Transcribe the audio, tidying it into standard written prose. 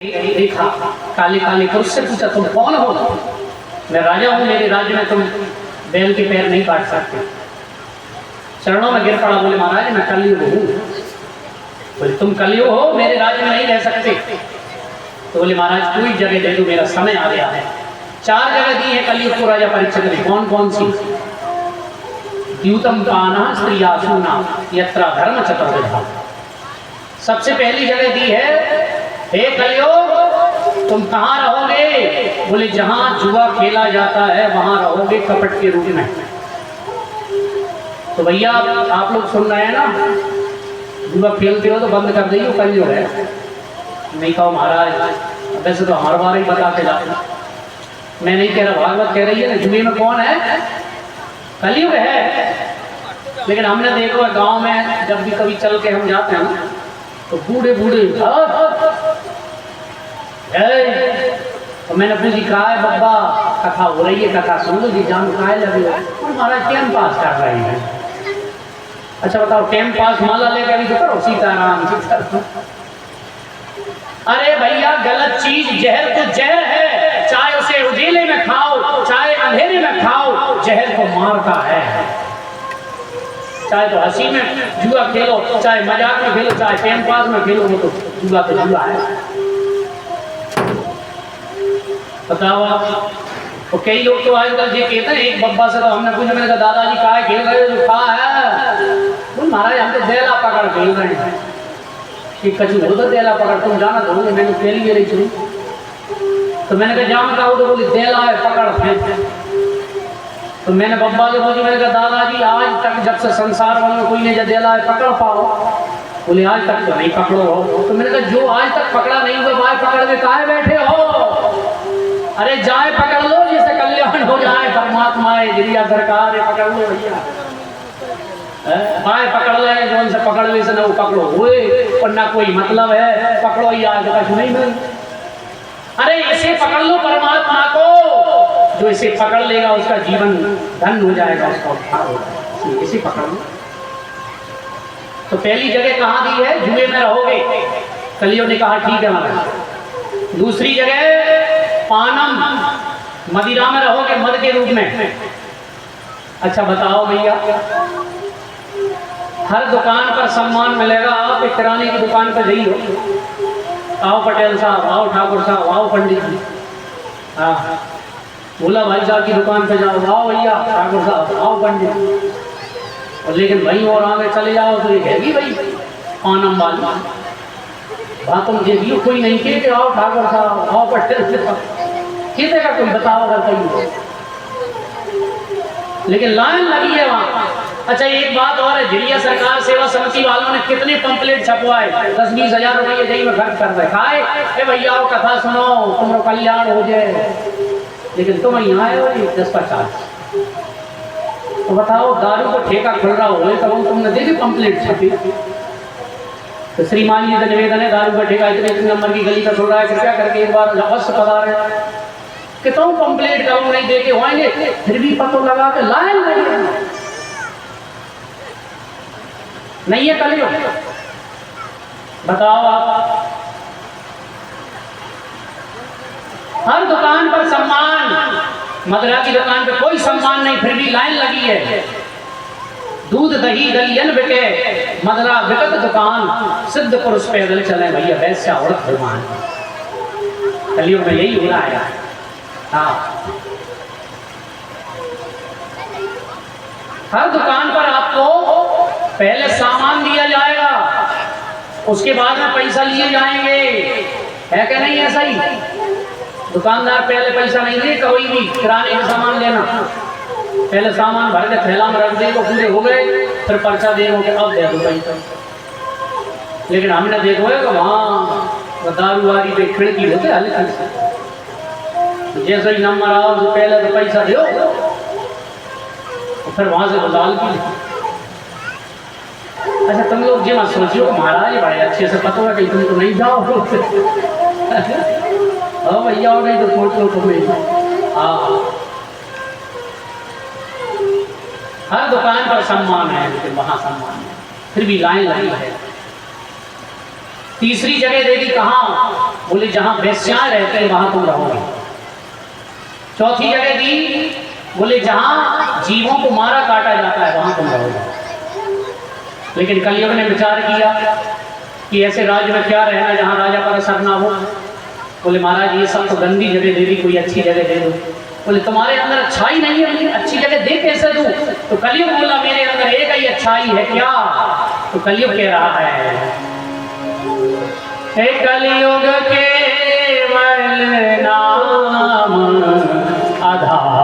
देखा काले काले पुरुष से पूछा तुम कौन हो? मैं राजा हूँ, मेरे राज्य में तुम बैल के पैर नहीं काट सकते। चरणों में गिर पड़ा, बोले महाराज मैं कलयुग हूँ। बोले तुम कलयुग हो, मेरे राज्य में नहीं रह सकते। तो बोले महाराज कोई जगह दे दो, मेरा समय आ गया है। 4 जगह दी है कलयुग को राजा परीक्षित ने। कौन कौन सी? द्यूतम पाना स्त्रियासूना यत्रा धर्म चतुर्विधा। सबसे पहली जगह दी है, हे कलयुग तुम कहाँ रहोगे? बोले जहां जुआ खेला जाता है वहां रहोगे कपट के रूप में। तो भैया आप लोग सुन रहे हैं ना, जुआ खेलते हो तो बंद कर दीजिए, कलयुग है। नहीं कहो महाराज, वैसे तो हर बार ही बता के जाओ। मैं नहीं कह रहा, भागवत कह रही है ना, जुए में कौन है? कलयुग है। लेकिन हमने देखो गांव में जब भी कभी चल के हम जाते हैं ना, तो बूढ़े बूढ़े तो मैंने पूछी कहा है बब्बा, कथा हो रही है, कथा सुन लो जी, जान कहा लगे हो? महाराज टाइम पास कर रहे हैं। अच्छा बताओ, टाइम पास माला लेकर भी तो करो, सीताराम सीताराम। अरे भैया गलत चीज, जहर तो जहर है, चाहे उसे उजेले में खाओ चाहे अंधेरे में खाओ, जहर को मारता है। चाहे तो हंसी में जुआ खेलो, चाहे मजाक में खेलो, चाहे टाइम पास में खेलो, वो तो जुआ है। बताओ आप। तो कई लोग तो आजकल ये कहते हैं, एक बब्बा से तो हमने पूछा, मैंने कहा दादाजी कहा है खेल रहे हो? जो कहा है बोल महाराज हम तो देला पकड़ खेल रहे हैं। ठीक कचू हो तो देला पकड़, तुम जाना तो मैंने खेल भी रही थी। तो मैंने कहा जान का हो? तो बोली देला है पकड़ फेंक। तो मैंने बब्बा से पूछी, मैंने कहा दादाजी आज तक जब से संसार में कोई नहीं देला है पकड़ पाओ? बोले आज तक तो नहीं पकड़ो हो। तो मैंने कहा जो आज तक पकड़ा नहीं हुआ, बाय पकड़ में काहे बैठे हो? अरे जाए पकड़ लो, जिससे कल्याण हो जाए, परमात्मा है जिरिया सरकार है, पकड़ लो भैया। बाय पकड़ ले, जो उनसे पकड़ ले से ना वो पकड़ो हुए, और ना कोई मतलब है पकड़ो ही आज तक नहीं। अरे इसे पकड़ लो परमात्मा को, जो इसे पकड़ लेगा उसका जीवन धन हो जाएगा, उसका उद्धार होगा। इसे पकड़ लो। तो पहली जगह कहाँ दी है? जुए में रहोगे। कलियों ने कहा ठीक है महाराज। दूसरी जगह पानम, मदिरा में रहोगे, मद के रूप में। अच्छा बताओ भैया, हर दुकान पर सम्मान मिलेगा। आप एक किराने की दुकान पर जाइए, आओ पटेल साहब, आओ ठाकुर साहब, आओ पंडित जी, हाँ भोला भाई साहब की दुकान पे जाओ, आओ भैया ठाकुर साहब, आओ पंडित। और लेकिन भाई और आगे चले जाओ तो ये कहेगी भाई पानम वाली, वहाँ तुम देखिए कोई नहीं कहे आओ ठाकुर साहब, आओ पटेल साहब, कितने कोई बताओ अगर कहीं। लेकिन लाइन लगी है वहाँ। अच्छा एक बात और है, जिरिया सरकार सेवा समिति वालों ने कितने पंपलेट छपवाए, 10-20 हजार रुपये जही में खर्च कर रहे, खाए ए भैया कथा सुनो तुम्हारा कल्याण हो जाए। लेकिन तुम यहाँ आए हो 10-50। तो बताओ दारू को ठेका खुल रहा हो तो तुमने देखी पंपलेट छपी? तो श्रीमान जी का निवेदन है, दारू का ठेका इतने नंबर की गली पर खुल रहा है, कृपया करके एक बार अवश्य पधारें। कितों पंपलेट करूँ नहीं देखे होंगे, फिर भी पतो लगा के लाइन लगे नहीं है कलियुग। बताओ आप, हर दुकान पर सम्मान, मदरा की दुकान पे कोई सम्मान नहीं, फिर भी लाइन लगी है। दूध दही दलियन बिके, मदरा बिकत दुकान, सिद्ध पुरुष पैदल चले भैया, वैश्या औरत भगवान। कलियुग में यही हो रहा है। हाँ हर दुकान पर आपको पहले सामान दिया जाएगा, उसके बाद में पैसा लिए जाएंगे, है क्या नहीं? ऐसा ही दुकानदार पहले पैसा नहीं दे, कोई भी किराने का सामान लेना, पहले सामान भर के थैला में रख देगा, पूरे हो गए फिर पर्चा देगा कि अब दे दो पैसा। लेकिन हमने देखो है कि वहाँ दारूवारी पे खिड़की होते हल्की से, जैसे ही नंबर आओ तो पहले तो पैसा दो, और फिर वहां से बदाल की। अच्छा तुम लोग जी मत सोचियो महाराज बड़े अच्छे से पता है कि तुम तो नहीं जाओ हाँ भैया हो गई तो सोच लो तुम्हें। हाँ हर दुकान पर सम्मान है, लेकिन वहां सम्मान है, फिर भी लाइन लगी है। तीसरी जगह देखी कहाँ? बोले जहाँ वेश्याएं रहते हैं वहां तुम रहोगे। चौथी जगह दी, बोले जहां जीवों को मारा काटा जाता है वहां तुम रहोगे। लेकिन कलयुग ने विचार किया कि ऐसे राज्य में क्या रहना जहां राजा पर असर ना हो। बोले महाराज ये सब तो गंदी जगह दे दी, कोई अच्छी जगह दे दो। बोले तुम्हारे अंदर अच्छाई नहीं है, मुझे अच्छी जगह दे कैसे दूं? तो कलयुग बोला मेरे अंदर एक ही अच्छाई है। क्या? तो कलयुग कह रहा है कलयुग केवल नाम आधार